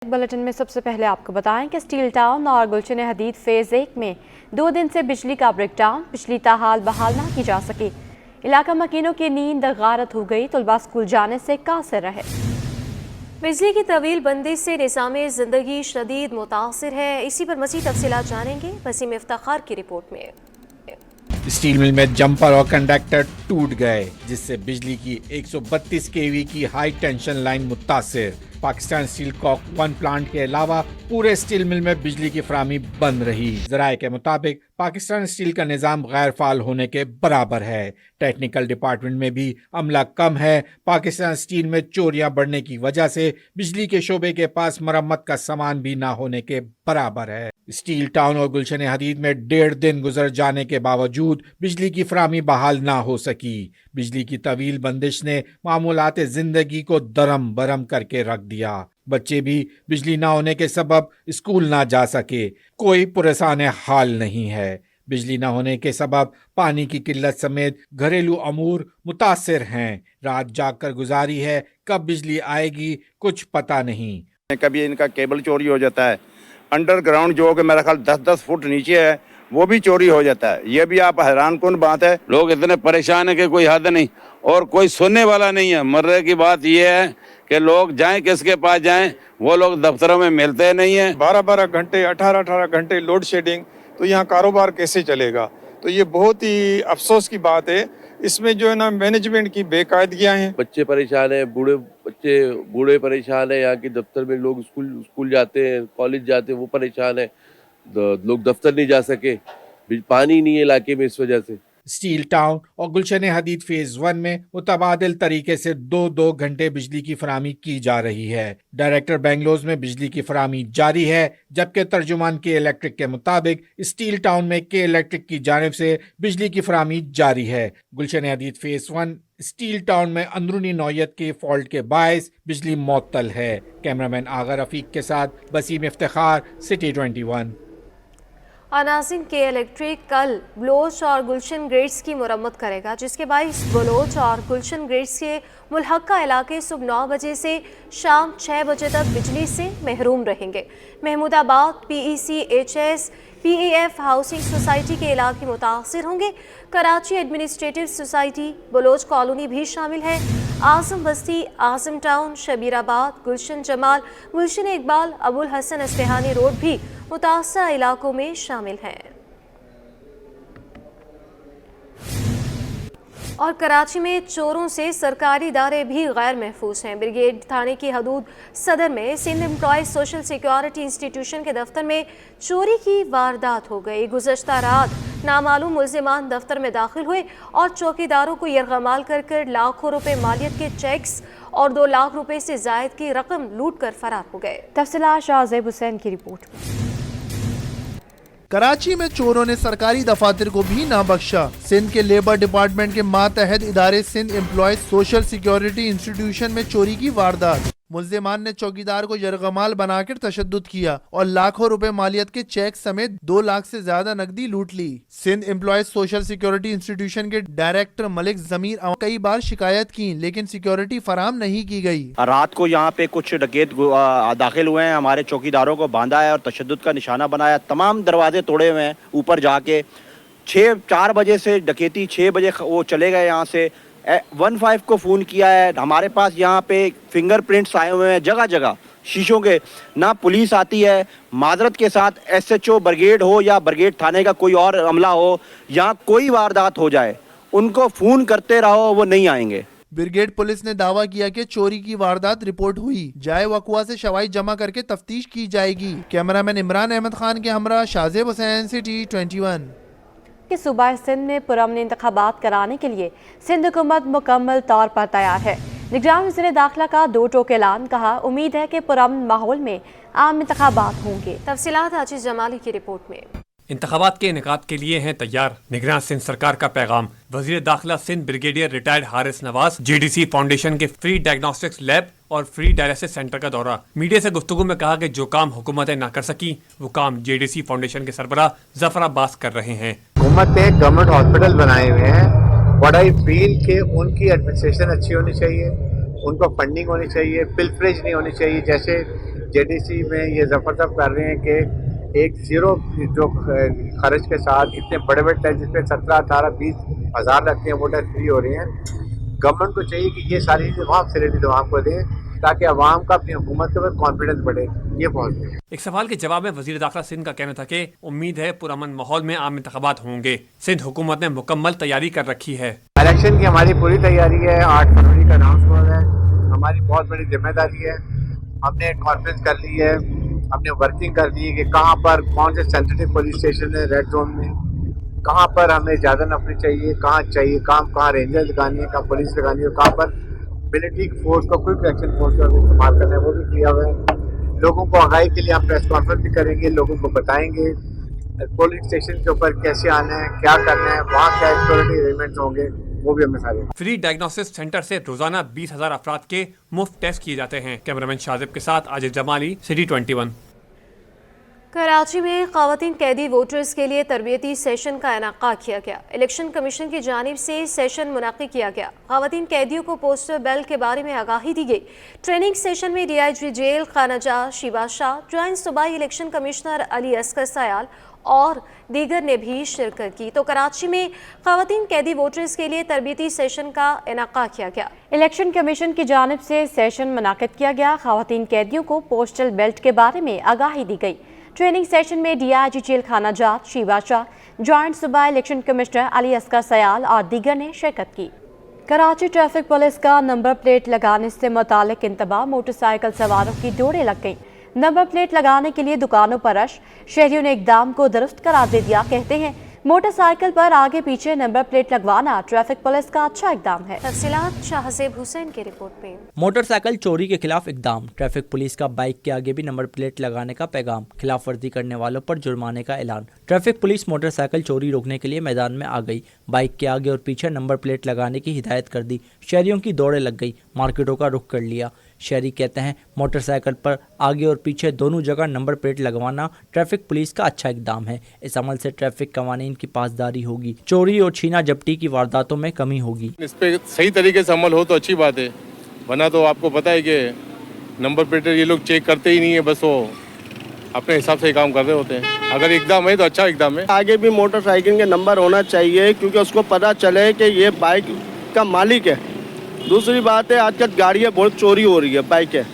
Bulletin में सबसे पहले आपको बताएं कि स्टील टाउन और गुलशन हदीद फेज 1 में 2 दिन से बिजली का ब्रेकडाउन, बिजली ताहाल बहाल ना की जा सकी। इलाका मकीनों की नींद गारत हो गई, तलबा स्कूल जाने से कासिर रहे। बिजली की तवील बंदी से निज़ाम ज़िंदगी शदीद मुतासिर है। इसी पर मज़ीद तफसीलात जानेंगे वसीम इफ्ताखार की रिपोर्ट में। स्टील मिल में जंपर और कंडक्टर टूट गए, जिससे बिजली की 132 केवी की हाई टेंशन लाइन मुतासिर। पाकिस्तान स्टील कॉक 1 प्लांट के अलावा पूरे स्टील मिल में बिजली की फराहमी बंद रही। ज़राए के मुताबिक पाकिस्तान स्टील का निज़ाम गैर फाल होने के बराबर है। टेक्निकल डिपार्टमेंट में भी अमला कम है। पाकिस्तान स्टील में चोरियां बढ़ने की वजह से बिजली के शोबे के पास मरम्मत का सामान भी ना होने के बराबर है। स्टील टाउन और गुलशन हदीद में 1.5 दिन गुजर जाने के बावजूद बिजली की फराहमी बहाल ना हो सकी। बिजली की तवील बंदिश ने मामूलात जिंदगी को दरम बरम करके रख दिया। बच्चे भी बिजली ना होने के सबब स्कूल ना जा सके। कोई पुरसान हाल नहीं है। बिजली न होने के सबब पानी की किल्लत समेत घरेलू अमूर मुतासिर हैं। रात जाग कर गुजारी है, कब बिजली आएगी कुछ पता नहीं। कभी इनका केबल चोरी हो जाता है, अंडरग्राउंड जो कि मेरा ख्याल 10-10 फुट नीचे है वो भी चोरी हो जाता है। ये भी आप हैरान कौन बात है। लोग इतने परेशान है कि कोई हद नहीं, और कोई सुनने वाला नहीं है। मर्रे की बात ये है कि लोग जाएं किसके पास जाएं, वो लोग दफ्तरों में मिलते नहीं है। 12-12 घंटे 18-18 घंटे लोड शेडिंग, तो यहाँ कारोबार कैसे चलेगा। तो ये बहुत ही अफसोस की बात है। इसमें जो है ना मैनेजमेंट की बेकायदगियाँ हैं। बच्चे परेशान हैं, बूढ़े परेशान हैं। यहाँ के दफ्तर में लोग स्कूल जाते हैं, कॉलेज जाते हैं, वो परेशान है। लोग दफ्तर नहीं जा सके, पानी नहीं है इलाके में इस वजह से। स्टील टाउन और गुलशन हदीद फेज 1 में मुतबादिल तरीके से 2-2 घंटे बिजली की फराहमी की जा रही है। डायरेक्टर बेंगलोज में बिजली की फराहमी जारी है, जबकि तर्जुमान के इलेक्ट्रिक के मुताबिक स्टील टाउन में के इलेक्ट्रिक की जानिब से बिजली की फराहमी जारी है। गुलशन हदीद फेज 1 स्टील टाउन में अंदरूनी नौयत के फॉल्ट के बायस बिजली मुअत्तल है। कैमरामैन आगा रफीक के साथ वसीम इफ्तिखार, सिटी 21। नाज़रीन, के इलेक्ट्रिक कल बलोच और गुलशन ग्रेड्स की मुरम्मत करेगा, जिसके बाइस बलोच और गुलशन ग्रेड्स के मुल्हक्का इलाके सुबह 9 बजे से शाम 6 बजे तक बिजली से महरूम रहेंगे। Mahmudabad, PECHS, PEF housing society के इलाके मुतासिर होंगे। Karachi administrative society, Baloch colony भी शामिल है। आज़म बस्ती, आज़म टाउन, शबीराबाद, गुलशन जमाल, गुलशन इकबाल, अबुल हसन अस्फहानी रोड भी मुतासरा इलाकों में शामिल हैं। और कराची में चोरों से सरकारी इदारे भी गैर महफूज हैं। ब्रिगेड थाने की हदूद सदर में Sindh employees social security institution के दफ्तर में चोरी की वारदात हो गई। गुज़श्ता रात नामालूम मुल्ज़िमान दफ्तर में दाखिल हुए और चौकीदारों को यरगमाल कर लाखों रुपए मालियत के चेक्स और 2 लाख रुपए से जायद की रकम लूट कर फरार हो गए। तफसीलात शाहज़ेब हुसैन की रिपोर्ट में। कराची में चोरों ने सरकारी दफातर को भी ना बख्शा। सिंध के लेबर डिपार्टमेंट के मातहत इदारे Sindh employees social security institution में चोरी की वारदात। मुल्ज़िमान ने चौकीदार को यरगमाल बनाकर तशद्दुद किया और लाखों रुपए मालियत के चेक समेत 2 लाख से ज्यादा नकदी लूट ली। Sindh employees social security institution के डायरेक्टर मलिक ज़मीर कई बार शिकायत की, लेकिन सिक्योरिटी फराम नहीं की गई। रात को यहाँ पे कुछ डकैत दाखिल हुए हैं, हमारे चौकीदारों को बांधा है और तशद्दुद का निशाना बनाया। तमाम दरवाजे तोड़े हुए हैं। ऊपर जाके 4 बजे से डकैती, 6 बजे वो चले गए यहाँ से। 15 को फ़ोन किया है। हमारे पास यहाँ पे फिंगरप्रिंट्स आए हुए हैं जगह जगह शीशों के। ना पुलिस आती है। माजरत के साथ SHO ब्रिगेड हो या ब्रिगेड थाने का कोई और अमला हो, यहाँ कोई वारदात हो जाए उनको फ़ोन करते रहो, वो नहीं आएंगे। ब्रिगेड पुलिस ने दावा किया कि चोरी की वारदात रिपोर्ट हुई, जाए वकुआ से शवाहिद जमा करके तफ्तीश की जाएगी। कैमरामैन इमरान अहमद खान के हमरा शाहज़ेब हुसैन, सिटी 21। कि सूबा सिंध में पुरअमन इंतखाबात कराने के लिए सिंध हुकूमत मुकम्मल तौर पर तैयार है। निगरान वज़ीर दाखिला का 2 टोक ऐलान, कहा उम्मीद है कि पुरअमन माहौल में आम इंतखाबात होंगे। तफसीलात आजीज़ जमाली की रिपोर्ट में। इंतखाबात के इनेकाद के लिए हैं तैयार, निगरान सिंध सरकार का पैगाम। वज़ीर दाखिला Sindh brigadier retired Haris Nawaz JDC foundation के फ्री डायग्नोस्टिक्स लैब और फ्री डायलिसिस सेंटर का दौरा। मीडिया से गुफ्तगू में कहा कि जो काम हुकूमतें ना कर सकी वो काम JDC फाउंडेशन के सरबराह जफर अब्बास कर रहे हैं। हुकूमतें गवर्नमेंट हॉस्पिटल बनाए हुए हैं, बट आई फील कि उनकी एडमिनिस्ट्रेशन अच्छी होनी चाहिए, उनको फंडिंग होनी चाहिए, पिलफरेज नहीं होनी चाहिए। जैसे JDC में ये जबरदस्त कर रहे हैं कि एक जीरो जो खर्च के साथ इतने बड़े बड़े टेस्ट जिसमें 17, 18, 20 हज़ार लगते हैं वो टेस्ट फ्री हो रहे हैं। गवर्नमेंट को चाहिए कि ये सारी तमाम फैसिलिटी आवाम को दें ताकि आवाम का अपनी हुकूमत के ऊपर कॉन्फिडेंस बढ़े। ये बहुत एक सवाल के जवाब में वजीर दाखिला सिंध का कहना था कि उम्मीद है पुरअमन माहौल में आम इंतखाबात होंगे। सिंध हुकूमत ने मुकम्मल तैयारी कर रखी है। इलेक्शन की हमारी पूरी तैयारी है। 8 फरवरी का अनाउंस हुआ है। हमारी बहुत बड़ी जिम्मेदारी है। हमने कॉन्फ्रेंस कर ली है, हमने वर्किंग कर ली है कि कहाँ पर कौन से सेंसिटिव पुलिस स्टेशन है रेड जोन में, कहाँ पर हमें इजाज़त नफरी चाहिए, कहाँ रेंजर लगानी है, कहाँ पुलिस लगानी है, कहाँ पर मिलिट्री फोर्स को क्विक एक्शन फोर्स का इस्तेमाल करना है, वो भी किया हुआ है। लोगों को आगाही के लिए हम प्रेस कॉन्फ्रेंस भी करेंगे, लोगों को बताएंगे पुलिस स्टेशन के ऊपर कैसे आना है, क्या करना है, वहाँ क्या सिक्योरिटी अरेंजमेंट्स होंगे, वो भी हमें सारे। फ्री डायग्नोसिस सेंटर से रोजाना 20,000 अफराद के मुफ्त टेस्ट किए जाते हैं। कैमरामैन शाजिब के साथ आजिज जमाली, सिटी 21। कराची में ख़वातीन कैदी वोटर्स के लिए तरबियती सेशन का इनेकाद किया गया। इलेक्शन कमीशन की जानिब से सेशन मुनक़िद किया गया। ख़वातीन कैदियों को पोस्टल बैलेट के बारे में आगाही दी गई। ट्रेनिंग सेशन में DIG जेल खानाजा शीबा शाह, ज्वाइंट सूबाई इलेक्शन कमिश्नर अली असगर सयाल और दीगर ने भी शिरकत की। तो कराची में ख़वातीन कैदी वोटर्स के लिए तरबियती सेशन का इनेकाद किया गया। इलेक्शन कमीशन की जानिब से सेशन मुनक़िद किया गया। ख़वातीन कैदियों को पोस्टल बेल्ट के बारे में आगाही दी गई। ट्रेनिंग सेशन में DIG जेल खानाजात शीबा शाह, ज्वाइंट सूबाई इलेक्शन कमिश्नर अली असगर सयाल और दीगर ने शिरकत की। कराची ट्रैफिक पुलिस का नंबर प्लेट लगाने से मुतालिक इंतबाह, मोटरसाइकिल सवारों की दौड़ें लग गईं। नंबर प्लेट लगाने के लिए दुकानों पर रश, शहरियों ने इकदाम को दुरुस्त करार दे दिया। कहते हैं मोटरसाइकिल पर आगे पीछे नंबर प्लेट लगवाना ट्रैफिक पुलिस का अच्छा इकदाम है। तफसीलात शाहज़ेब हुसैन की रिपोर्ट में। मोटरसाइकिल चोरी के खिलाफ इकदाम, ट्रैफिक पुलिस का बाइक के आगे भी नंबर प्लेट लगाने का पैगाम, खिलाफ वर्जी करने वालों पर जुर्माने का ऐलान। ट्रैफिक पुलिस मोटरसाइकिल चोरी रोकने के लिए मैदान में आ गई। बाइक के आगे और पीछे नंबर प्लेट लगाने की हिदायत कर दी। शहरियों की दौड़ें लग गई, मार्केटों का रुख कर लिया। शहरी कहते हैं मोटरसाइकिल पर आगे और पीछे दोनों जगह नंबर प्लेट लगवाना ट्रैफिक पुलिस का अच्छा इकदाम है। इस अमल से ट्रैफिक कवानीन की पासदारी होगी, चोरी और छीना झपटी की वारदातों में कमी होगी। इस पे सही तरीके से अमल हो तो अच्छी बात है, वरना तो आपको पता है कि नंबर प्लेट ये लोग चेक करते ही नहीं है, बस वो अपने हिसाब से काम कर रहे होते हैं। अगर इकदाम है तो अच्छा इकदाम है। आगे भी मोटरसाइकिल के नंबर होना चाहिए क्योंकि उसको पता चले कि ये बाइक का मालिक है। दूसरी बात है आजकल गाड़ियाँ बहुत चोरी हो रही है बाइकें,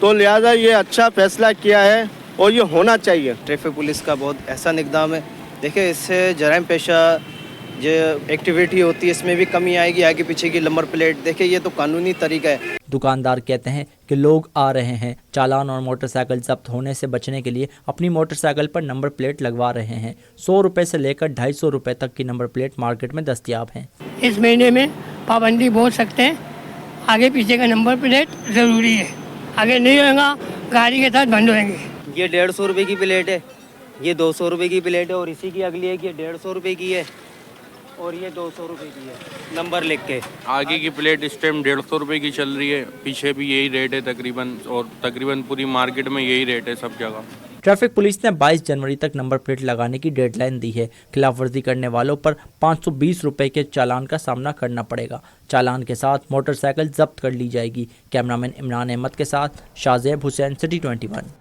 तो लिहाजा ये अच्छा फैसला किया है और ये होना चाहिए। ट्रैफिक पुलिस का बहुत एहसान इकदाम है। देखिए इससे जराइम पेशा जो एक्टिविटी होती है इसमें भी कमी आएगी। आगे पीछे की नंबर प्लेट देखिए ये तो कानूनी तरीका है। दुकानदार कहते हैं कि लोग आ रहे हैं, चालान और मोटरसाइकिल जब्त होने से बचने के लिए अपनी मोटरसाइकिल पर नंबर प्लेट लगवा रहे हैं। 100 रुपये से लेकर 250 रुपये तक की नंबर प्लेट मार्केट में दस्तियाब हैं। इस महीने में पाबंदी बोल सकते हैं, आगे पीछे का नंबर प्लेट ज़रूरी है। आगे नहीं होगा गाड़ी के साथ बंद होंगे। ये 150 रुपये की प्लेट है, ये 200 रुपये की प्लेट है और इसी की अगली है कि 150 रुपये की है और ये 200 रुपये की है नंबर लिख के। आगे की प्लेट इस टाइम 150 रुपये की चल रही है, पीछे भी यही रेट है तकरीबन, और तकरीबन पूरी मार्केट में यही रेट है सब जगह। ट्रैफिक पुलिस ने 22 जनवरी तक नंबर प्लेट लगाने की डेडलाइन दी है। खिलाफ वर्जी करने वालों पर 520 रुपये के चालान का सामना करना पड़ेगा। चालान के साथ मोटरसाइकिल जब्त कर ली जाएगी। कैमरामैन इमरान अहमद के साथ शाहज़ेब हुसैन, सिटी 21।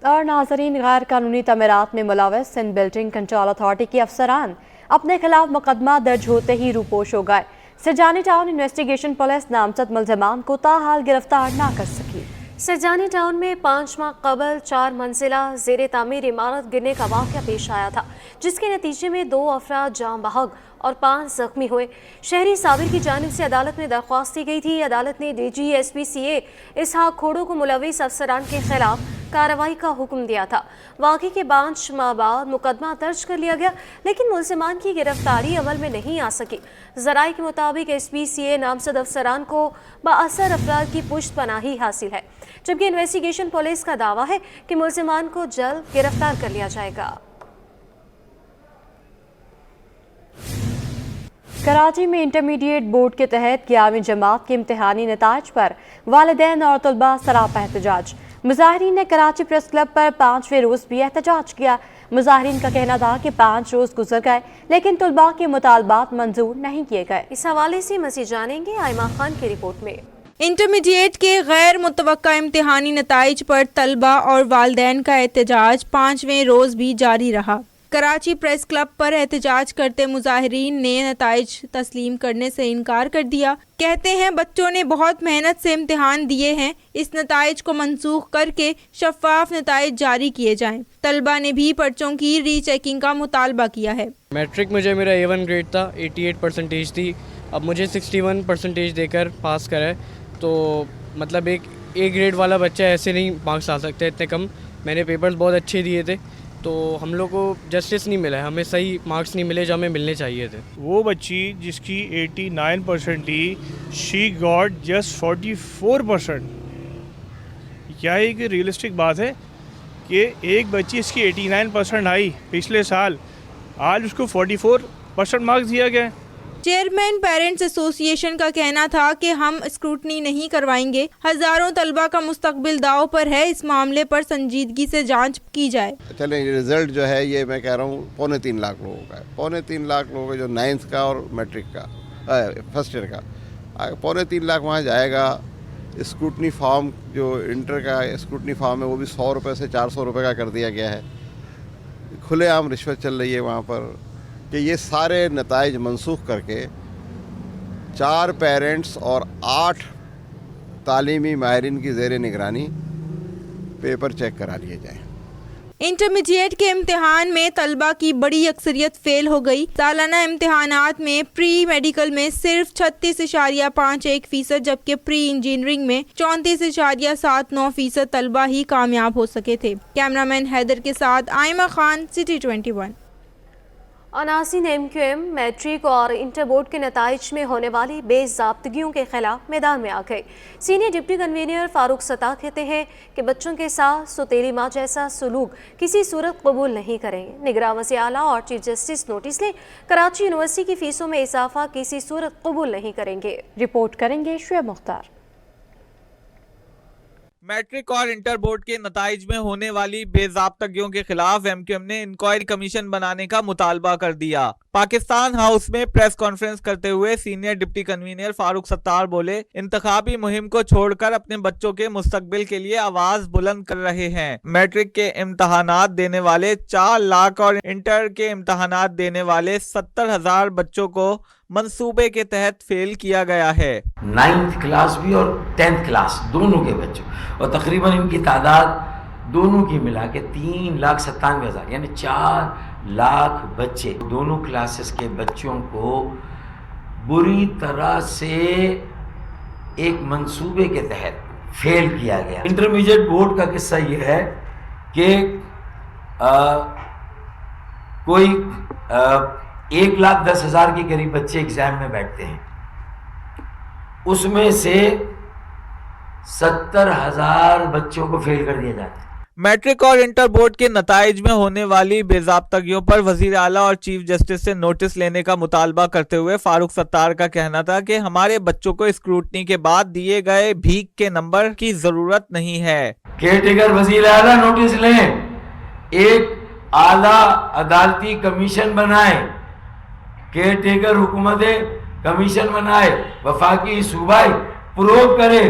और नाजरीन, गैर कानूनी तमीरात में मुलव्वस सिंध बिल्डिंग कंट्रोल अथॉरिटी के अफसरान अपने खिलाफ मुकदमा दर्ज होते ही रूपोश हो गए। सजानी टाउन इन्वेस्टिगेशन पुलिस नामजद मुल्ज़िमान को ताहाल गिरफ्तार ना कर सकी। सजानी टाउन में 5 माह कबल 4 मंजिला ज़ेर तामीर इमारत गिरने का वाक़या पेश आया था, जिसके नतीजे में 2 अफराद जान बहक और 5 जख्मी हुए। शहरी साबिर की जानिब से अदालत में दरख्वास्त दी गई थी। अदालत ने DG SPCA इसहाक खोड़ो को मुलव्विस अफसरान के खिलाफ कार्रवाई का हुक्म दिया था। वाक़े के 5 माह बाद मुकदमा दर्ज कर लिया गया, लेकिन मुल्ज़िमान की गिरफ्तारी अमल में नहीं आ सकी। ज़राए के मुताबिक SPCA नामजद अफसरान को बाअसर अफराद की पुश्त पनाही हासिल है, जबकि इन्वेस्टिगेशन पुलिस का दावा है कि मुल्ज़िमान को जल्द गिरफ्तार कर लिया जाएगा। कराची में इंटरमीडिएट बोर्ड के तहत 11वीं जमात के इम्तिहानी नताइज पर वालिदैन और तलबा सरापा एहतजाज। मुजाहिरीन ने कराची प्रेस क्लब पर 5वें रोज़ भी एहतजाज किया। मुजाहिरीन का कहना था कि 5 रोज़ गुजर गए लेकिन तलबा के मुतालबात मंजूर नहीं किए गए। इस हवाले से मज़ीद जानेंगे आयमा खान की रिपोर्ट में। इंटरमीडिएट के गैर मुतवक्का इम्तिहानी नताइज पर तलबा और वालिदैन का एहतजाज 5वें रोज़ भी जारी रहा। कराची प्रेस क्लब पर एहतजाज करते मुजाहिरीन ने नताइज तस्लीम करने से इनकार कर दिया। कहते हैं बच्चों ने बहुत मेहनत से इम्तिहान दिए हैं, इस नताइज को मनसूख करके शफाफ नताइज जारी किए जाएं। तलबा ने भी पर्चों की रीचेकिंग का मुतालबा किया है। मैट्रिक मुझे मेरा A1 ग्रेड था, 88% थी, अब मुझे 61% देकर पास करा है। तो मतलब एक A ग्रेड वाला बच्चा ऐसे नहीं मार्क्स ला सकते इतने कम। मैंने पेपर्स बहुत अच्छे दिए थे, तो हम लोग को जस्टिस नहीं मिला है, हमें सही मार्क्स नहीं मिले जो हमें मिलने चाहिए थे। वो बच्ची जिसकी 89% थी, शी गॉट जस्ट 44%। क्या एक रियलिस्टिक बात है कि एक बच्ची इसकी 89% आई पिछले साल, आज उसको 44% मार्क्स दिया गया। चेयरमैन पेरेंट्स एसोसिएशन का कहना था कि हम स्क्रूटनी नहीं करवाएंगे, हजारों तलबा का मुस्तकबिल दाव पर है, इस मामले पर संजीदगी से जांच की जाए। चलें, रिजल्ट जो है ये मैं कह रहा हूँ 3.25 लाख लोगों का है, 3.25 लाख लोगों का जो 9th का और मैट्रिक का फर्स्ट ईयर का 3.25 लाख वहाँ जाएगा। स्क्रूटनी फॉर्म जो इंटर का स्क्रूटनी फॉर्म है वो भी 100 रुपये से 400 रुपये का कर दिया गया है। खुलेआम रिश्वत चल रही है वहाँ पर कि ये सारे नताइज मनसूख करके 4 पेरेंट्स और 8 तालीमी माहिरीन की ज़ेर निगरानी पेपर चेक करा लिए जाएँ। इंटरमीडिएट के इम्तिहान में तलबा की बड़ी अक्सरियत फेल हो गई। सालाना इम्तिहानात में प्री मेडिकल में सिर्फ 36.51% जबकि प्री इंजीनियरिंग में 34.79% तलबा ही कामयाब हो सके थे। कैमरामैन हैदर के साथ आयमा खान, सिटी 21। अनासिन MQM मैट्रिक और इंटर बोर्ड के नताइज में होने वाली बेज़ाब्तगियों के खिलाफ मैदान में आ गए। Senior deputy convener Farooq Sattar कहते हैं कि बच्चों के साथ सौतेली माँ जैसा सलूक किसी सूरत कबूल नहीं करेंगे। निगरान वज़ीर आला और चीफ जस्टिस नोटिस लें, कराची यूनिवर्सिटी की फीसों में इजाफा किसी सूरत कबूल नहीं करेंगे। रिपोर्ट करेंगे शुएब मुख्तार। मैट्रिक और इंटर बोर्ड के नताइज में होने वाली बेज़ाब्तगियों के खिलाफ MQM ने इंक्वायरी कमीशन बनाने का मुतालबा कर दिया। पाकिस्तान हाउस में प्रेस कॉन्फ्रेंस करते हुए senior deputy convener Farooq Sattar बोले, इंतखाबी मुहिम को छोड़कर अपने बच्चों के मुस्तकबिल के लिए आवाज बुलंद कर रहे हैं। मैट्रिक के इम्तहानात देने वाले 4 लाख और इंटर के इम्तहानात देने वाले 70,000 बच्चों को मंसूबे के तहत फेल किया गया है। 9th क्लास भी और 10th क्लास दोनों के बच्चों, और तकरीबन इनकी तादाद दोनों की मिला के 3,97,000 यानी 4 लाख बच्चे, दोनों क्लासेस के बच्चों को बुरी तरह से एक मंसूबे के तहत फेल किया गया। इंटरमीडिएट बोर्ड का किस्सा ये है कि कोई 1,10,000 के करीब बच्चे एग्जाम में बैठते हैं, उसमें से 70,000 बच्चों को फेल कर दिया जाता है। मैट्रिक और इंटर बोर्ड के नताइज में होने वाली बेज़ाब्तगियों पर वजीर आला और चीफ जस्टिस से नोटिस लेने का मुतालबा करते हुए फारूक सत्तार का कहना था कि हमारे बच्चों को स्क्रूटनी के बाद दिए गए भीख के नंबर की जरूरत नहीं है। केयरटेकर वजीर आला नोटिस लें, एक आला अदालती कमीशन बनाए, केयरटेकर हुकूमत कमीशन बनाए, वफाकी सूबाई प्रोब करे।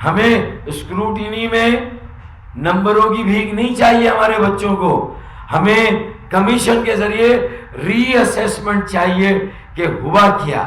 हमें स्क्रूटिनी में नंबरों की भीख नहीं चाहिए हमारे बच्चों को, हमें कमीशन के जरिए रीअसेसमेंट चाहिए कि हुआ क्या,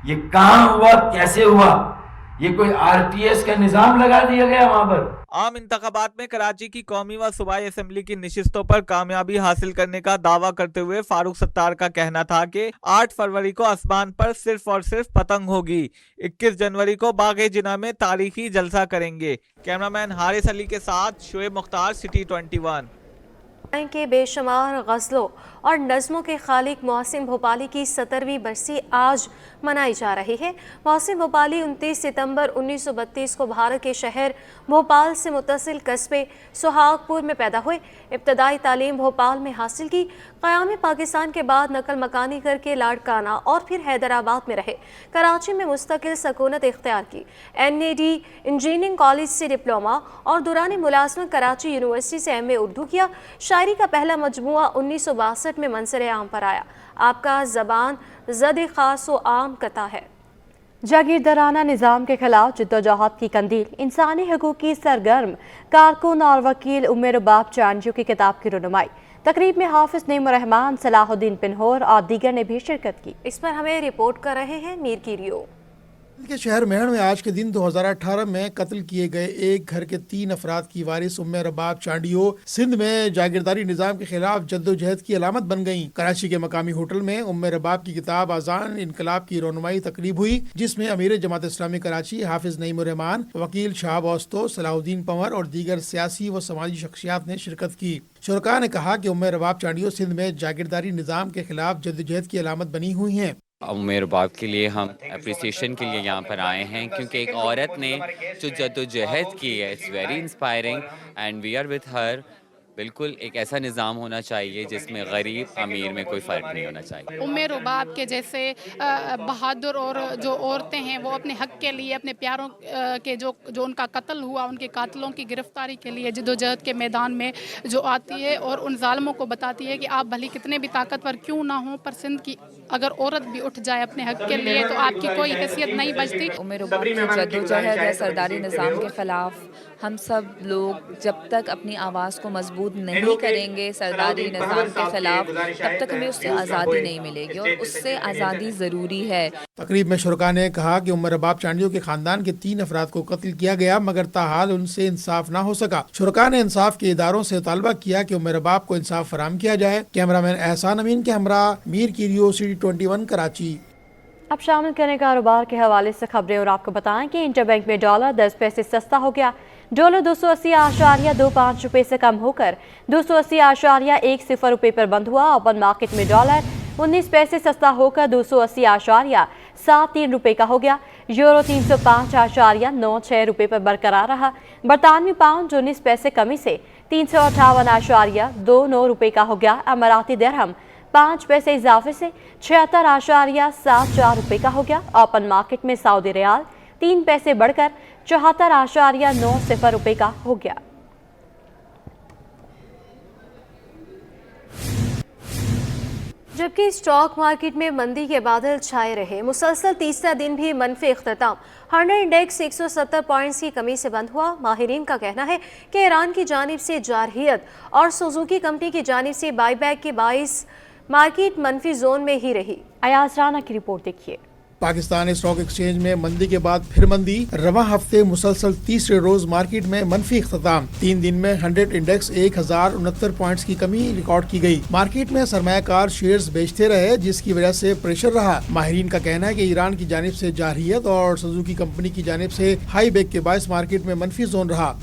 ये कहाँ हुआ, कैसे हुआ, ये कोई RTS का निजाम लगा दिया गया वहां पर। आम इंतखाबात में कराची की कौमी व सूबाई असेंबली की नशिस्तों पर कामयाबी हासिल करने का दावा करते हुए फारूक सत्तार का कहना था कि 8 फरवरी को आसमान पर सिर्फ और सिर्फ पतंग होगी। 21 जनवरी को बागे जिना में तारीखी जलसा करेंगे। कैमरामैन हारिस अली के साथ शुएब मुख्तार, सिटी 21। के बेशुमार गज़लों और नज़्मों के खालिक मोहसिन भोपाली की 17वीं बरसी आज मनाई जा रही है। मोहसिन भोपाली 29 सितंबर 1932 को भारत के शहर भोपाल से मुत्तसिल कस्बे सुहागपुर में पैदा हुए। इब्तदाई तालीम भोपाल में हासिल की। क़याम पाकिस्तान के बाद नकल मकानी करके लाड़काना और फिर हैदराबाद में रहे। कराची में मुस्तकिल सकूनत इख्तियार की। NAD इंजीनियरिंग कॉलेज से डिप्लोमा और दौरान मुलाजमत कराची यूनिवर्सिटी से MA उर्दू किया। शायरी का पहला मजमुआ 1962 में मंसर आम पर आया। आपका ज़बान ज़द खास व आम कता है। जागीरदाराना निज़ाम के खिलाफ जद्दोजहद की कंदील, इंसानी हकूक़ की सरगर्म कारकुन और वकील उम्मे रबाब चांडियों की किताब की रुनुमाई। तकरीब में हाफिज नईमुर्रहमान, सलाहुद्दीन पिन्होर और दीगर ने भी शिरकत की। इस पर हमें रिपोर्ट कर रहे हैं मीर कीरियो। के शहर मेहण में आज के दिन 2018 में कत्ल किए गए एक घर के 3 अफराद की वारिस उम्मे रबाब चांडियो सिंध में जागीरदारी निज़ाम के खिलाफ जद्दोजहद की अलामत बन गईं। कराची के मकामी होटल में उम्मे रबाब की किताब आज़ान इनकलाब की रोनुमाई तकरीब हुई, जिसमें अमीर जमात इस्लामी कराची हाफिज नईमुर्रहमान, वकील शाहब औस्तो, सलाहुद्दीन पंवर और दीगर सियासी व समाजी शख्सियात ने शिरकत की। शुरका ने कहा कि उम्मे रबाब चांडियो सिंध में जागीरदारी निज़ाम के खिलाफ जद्दोजहद की अलामत बनी हुई हैं। उम्मे रबाब के लिए हम अप्रिसिएशन के लिए यहाँ पर आए हैं, क्योंकि एक औरत ने जो जद्दोजहद की है, it's very inspiring and we are with her. बिल्कुल एक ऐसा निज़ाम होना चाहिए जिसमें गरीब अमीर में कोई फ़र्क नहीं होना चाहिए। उम्मे रबाब के जैसे बहादुर और जो औरतें हैं वो अपने हक के लिए, अपने प्यारों के जो उनका कत्ल हुआ, उनके कातलों की गिरफ्तारी के लिए जद्दोजहद के मैदान में जो आती है और उन जालिमों को बताती है कि आप भले कितने भी ताकतवर क्यों ना हो, पर सिंध की अगर औरत भी उठ जाए अपने हक के लिए तो आपकी कोई हैसियत नहीं बचती। उम्मे रबाब की जद्दोजहद है सरदारी निज़ाम के खिलाफ। हम सब लोग जब तक अपनी आवाज़ को मजबूत नहीं करेंगे सरदारी निज़ाम के खिलाफ, तब तक हमें उससे आज़ादी नहीं मिलेगी और उससे आज़ादी ज़रूरी है। तकरीब में शुरका ने कहा कि उम्मे रबाब चांडियों के खानदान के 3 अफराद को कत्ल किया गया, मगर ताहाल उनसे इंसाफ ना हो सका। शुरका ने इंसाफ के इदारों से मुतालबा किया कि उम्मे रबाब को इंसाफ फराम किया जाए। कैमरामैन एहसान अमीन के हमरा मीर कीरियो, CD21 कराची। अब शामिल करें कारोबार के हवाले से खबरें और आपको बताएं कि इंटरबैंक में डॉलर 10 पैसे सस्ता हो गया। डॉलर 280.25 रुपये से कम होकर 280.10 रुपये पर बंद हुआ। ओपन मार्केट में डॉलर 19 पैसे सस्ता होकर 280.73 रुपये का हो गया। यूरो 305.96 रुपये पर बरकरार रहा। बरतानवी पाउंड 19 पैसे कमी से 358.29 रुपये का हो गया। अमाराती दिरहम 5 पैसे इजाफे से 76.74 रुपये का हो गया। ओपन मार्केट में सऊदी रियाल 3 पैसे बढ़कर 74.90 रुपये का हो गया। जबकि स्टॉक मार्केट में मंदी के बादल छाए रहे, मुसलसल तीसरा दिन भी मनफी इख्तिताम। 100 इंडेक्स 170 पॉइंट्स की कमी से बंद हुआ। माहिरीन का कहना है कि ईरान की जानिब से जारहियत और सुजुकी कंपनी की जानिब से बाईबैक के बाइस मार्केट मनफी जोन में ही रही। अयाज राना की रिपोर्ट देखिए। पाकिस्तान स्टॉक एक्सचेंज में मंदी के बाद फिर मंदी। रवां हफ्ते मुसलसल तीसरे रोज मार्केट में मनफी इख्तिताम। 3 दिन में 100 इंडेक्स 1069 पॉइंट्स की कमी रिकॉर्ड की गई। मार्केट में सरमायाकार शेयर्स बेचते रहे, जिसकी वजह से प्रेशर रहा। माहिरीन का कहना है कि ईरान की जानिब से जारहियत और सुजुकी कंपनी की जानिब से हाई बेक के बायस मार्केट में मनफी जोन रहा।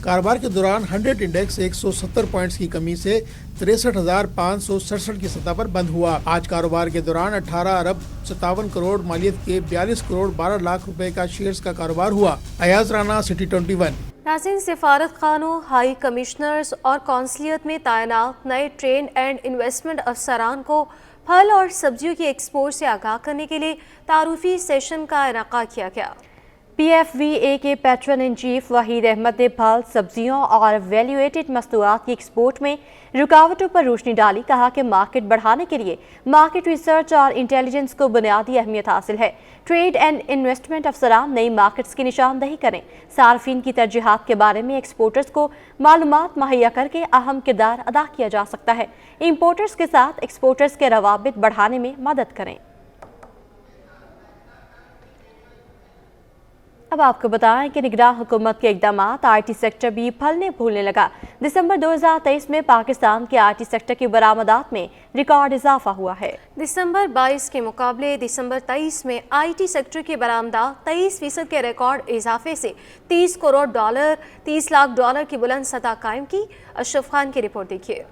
कारोबार के दौरान 100 इंडेक्स 170 पॉइंट्स की कमी से 63,567 की सतह पर बंद हुआ। आज कारोबार के दौरान 18 अरब 57 करोड़ मालियत के 42 करोड़ 12 लाख रुपए का शेयर्स का कारोबार हुआ। अयाज राना, CD21। नाज़रीन, सिफारत खानों, हाई कमिश्नर्स और कौंसलियत में तैनात नए ट्रेड एंड इन्वेस्टमेंट अफसरान को फल और सब्जियों की एक्सपोर्ट से आगाह करने के लिए तारुफी सेशन का इनेका किया गया। PFVA के patron in chief Waheed Ahmed ने फल, सब्जियों और वैल्यूएटेड मस्तूआत की एक्सपोर्ट में रुकावटों पर रोशनी डाली। कहा कि मार्केट बढ़ाने के लिए मार्केट रिसर्च और इंटेलिजेंस को बुनियादी अहमियत हासिल है। ट्रेड एंड इन्वेस्टमेंट अफसरान नई मार्केट्स की निशानदही करें। सार्फिन की तरजीहात के बारे में एक्सपोर्टर्स को मालूमात मुहैया करके अहम किरदार अदा किया जा सकता है। इम्पोर्टर्स के साथ एक्सपोर्टर्स के रवाबित बढ़ाने में मदद करें। अब आपको बताएं कि निगरान हुकूमत के इक़दामात IT सेक्टर भी फलने फूलने लगा। दिसंबर 2023 में पाकिस्तान के IT सेक्टर की बरामदात में रिकॉर्ड इजाफा हुआ है। दिसंबर 22 के मुकाबले दिसंबर 23 में IT सेक्टर की बरामदात 23% के रिकॉर्ड इजाफे से 30 करोड़ डॉलर 30 लाख डॉलर की बुलंद सतह कायम की। अशरफ खान की रिपोर्ट देखिए।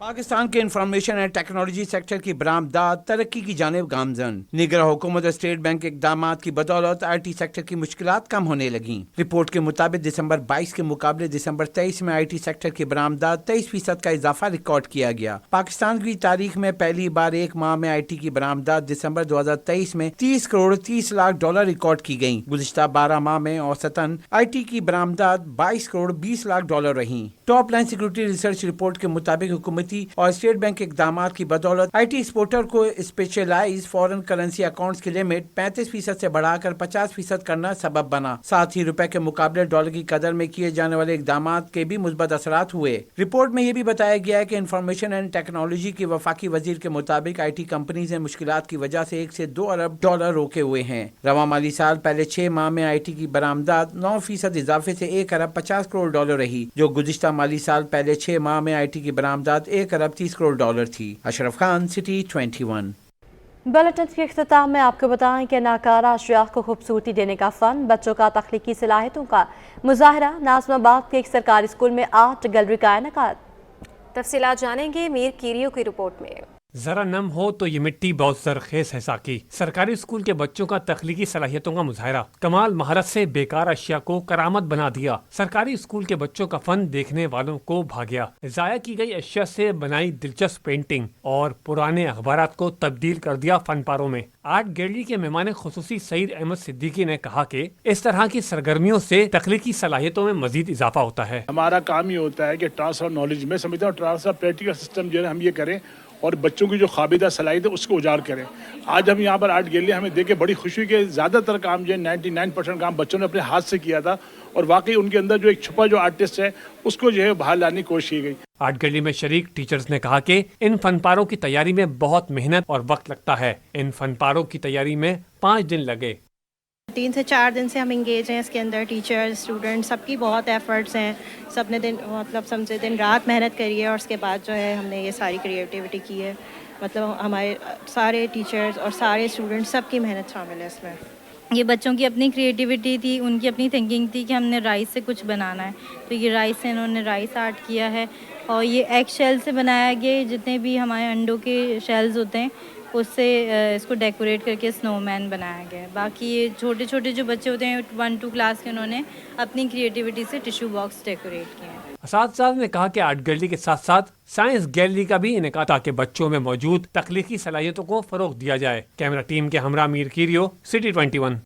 पाकिस्तान के इंफॉर्मेशन एंड टेक्नोलॉजी सेक्टर की बरामदात तरक्की की जानिब गामजन। निगरान हुकूमत और स्टेट बैंक के इक़दामात की बदौलत IT सेक्टर की मुश्किलात कम होने लगी। रिपोर्ट के मुताबिक दिसंबर 22 के मुकाबले दिसंबर 23 में IT सेक्टर की बरामदात 23% का इजाफा रिकॉर्ड किया गया। पाकिस्तान की तारीख में पहली बार एक माह में IT की बरामदात दिसंबर 2023 में 30 करोड़ 30 लाख डॉलर रिकॉर्ड की गयी। गुज़िश्ता 12 माह में औसतन IT की बरामदात 22 करोड़ 20 लाख डॉलर रही। Top line security research report के मुताबिक हुकूमती थी और स्टेट बैंक के इकदाम की बदौलत IT एक्सपोर्टर को स्पेशलाइज फॉरेन करेंसी अकाउंट्स की लिमिट 35% से बढ़ाकर 50% करना सबब बना। साथ ही रुपए के मुकाबले डॉलर की कदर में किए जाने वाले इकदाम के भी मुस्बत असरात हुए। रिपोर्ट में यह भी बताया गया है कि इंफॉर्मेशन एंड टेक्नोलॉजी के वफाकी वजीर के मुताबिक IT कंपनीज ने मुश्किलात की वजह से 1 से 2 अरब डॉलर रोके हुए हैं। रवा माली साल पहले 6 माह में IT की बरामदात 9% इजाफे से 1 अरब 50 करोड़ डॉलर रही, जो गुज़िश्ता माली साल पहले 6 माह में IT की बरामदात 1 अरब 30 करोड़ डॉलर थी। अशरफ खान, सिटी 21। बुलेटिन के इख्तिताम में आपको बताएं कि नाकारा अशिया को खूबसूरती देने का फ़न, बच्चों का तख्लीकी सलाहियतों का मुजाहरा, नाज़िमाबाद के एक सरकारी स्कूल में आर्ट गैलरी का इनेकाद। तफसीलात जानेंगे मीर कीरियो की रिपोर्ट में। जरा नम हो तो ये मिट्टी बहुत जरखेज है साकी। सरकारी स्कूल के बच्चों का तख्लीकी सलाहियतों का मुजाहरा, कमाल महारत से बेकार अशिया को करामत बना दिया। सरकारी स्कूल के बच्चों का फन देखने वालों को भा गया। ज़ाया की गई अशिया से बनाई दिलचस्प पेंटिंग और पुराने अखबारात को तब्दील कर दिया फन पारों में। आर्ट गैलरी के मेहमान खुसूसी सईद अहमद सिद्दीकी ने कहा कि इस तरह की सरगर्मियों से तख्लीकी सलाहियतों में मजीद इजाफा होता है। हमारा काम ये होता है कि ट्रांसफर नॉलेज में समझता हूँ, ट्रांसफर प्रैक्टिकल सिस्टम जो है हम ये करें और बच्चों की जो ख्वाबिदा सलाहियत है उसको उजागर करें। आज हम यहाँ पर आर्ट गैलरी हमें देख के बड़ी खुशी हुई कि ज़्यादातर काम जो है 99% काम बच्चों ने अपने हाथ से किया था और वाकई उनके अंदर जो एक छुपा जो आर्टिस्ट है उसको जो है बाहर लाने की कोशिश की गई। आर्ट गैलरी में शरीक टीचर्स ने कहा कि इन फनपारों की तैयारी में बहुत मेहनत और वक्त लगता है। इन फनपारों की तैयारी में 5 दिन लगे। 3 से 4 दिन से हम इंगेज हैं इसके अंदर। टीचर, स्टूडेंट, सबकी बहुत एफर्ट्स हैं। सबने दिन मतलब समझे दिन रात मेहनत करी है और उसके बाद जो है हमने ये सारी क्रिएटिविटी की है। मतलब हमारे सारे टीचर्स और सारे स्टूडेंट सबकी मेहनत शामिल है इसमें। ये बच्चों की अपनी क्रिएटिविटी थी, उनकी अपनी थिंकिंग थी कि हमने राइस से कुछ बनाना है, तो ये राइस से इन्होंने राइस आर्ट किया है। और ये एग शेल से बनाया गया, जितने भी हमारे अंडों के शेल्स होते हैं उससे इसको डेकोरेट करके स्नोमैन बनाया गया है। बाकी ये छोटे छोटे जो बच्चे होते हैं 1-2 क्लास के, उन्होंने अपनी क्रिएटिविटी से टिश्यू बॉक्स डेकोरेट किए हैं। साथ ने कहा कि आर्ट गैलरी के साथ साथ साइंस गैलरी का भी इनेकाद ताकि बच्चों में मौजूद तख्लीकी सलाहियतों को फरोग दिया जाए। कैमरा टीम के हमरा मीर कीरियो, सिटी 21।